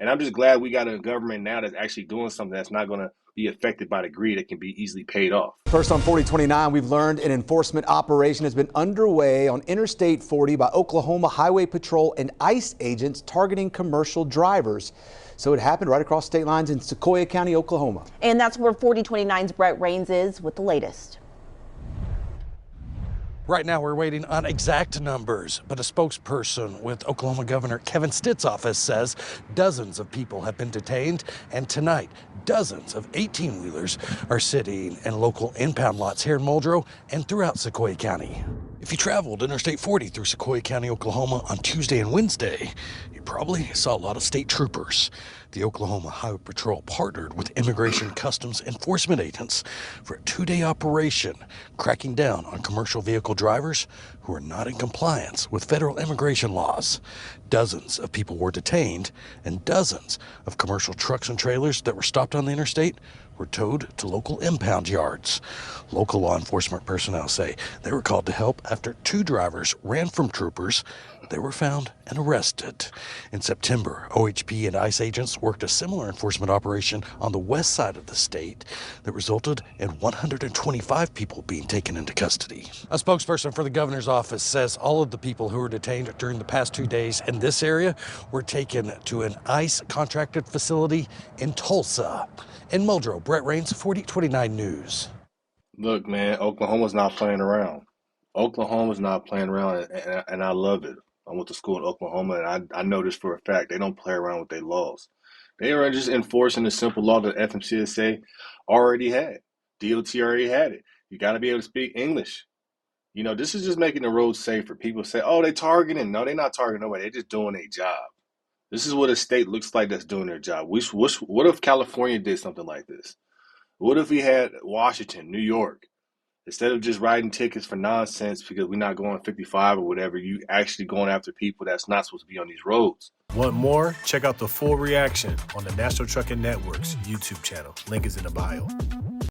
And I'm just glad we got a government now that's actually doing something that's not going to be affected by the greed that can be easily paid off. First on 4029, we've learned an enforcement operation has been underway on Interstate 40 by Oklahoma Highway Patrol and ICE agents targeting commercial drivers. So it happened right across state lines in Sequoyah County, Oklahoma. And that's where 4029's Brett Rains is with the latest. Right now, we're waiting on exact numbers, but a spokesperson with Oklahoma Governor Kevin Stitt's office says dozens of people have been detained, and tonight, dozens of 18-wheelers are sitting in local impound lots here in Muldrow and throughout Sequoyah County. If you traveled Interstate 40 through Sequoyah County, Oklahoma on Tuesday and Wednesday, you probably saw a lot of state troopers. The Oklahoma Highway Patrol partnered with Immigration Customs Enforcement agents for a 2-day operation cracking down on commercial vehicle drivers who are not in compliance with federal immigration laws. Dozens of people were detained, and dozens of commercial trucks and trailers that were stopped on the interstate were towed to local impound yards. Local law enforcement personnel say they were called to help after 2 drivers ran from troopers. They were found and arrested. In September, OHP and ICE agents worked a similar enforcement operation on the west side of the state that resulted in 125 people being taken into custody. A spokesperson for the governor's office says all of the people who were detained during the past 2 days in this area were taken to an ICE contracted facility in Tulsa. In Muldrow, Brett Rains, 4029 News. Look, man, Oklahoma's not playing around. Oklahoma's not playing around, and I love it. I went to school in Oklahoma, and I know this for a fact. They don't play around with their laws. They are just enforcing the simple law that FMCSA already had. DOT already had it. You got to be able to speak English. You know, this is just making the roads safer. People say, oh, they targeting. No, they're not targeting nobody. They're just doing their job. This is what a state looks like that's doing their job. What if California did something like this? What if we had Washington, New York? Instead of just writing tickets for nonsense because we're not going 55 or whatever, you actually going after people that's not supposed to be on these roads. Want more? Check out the full reaction on the National Trucking Network's YouTube channel. Link is in the bio.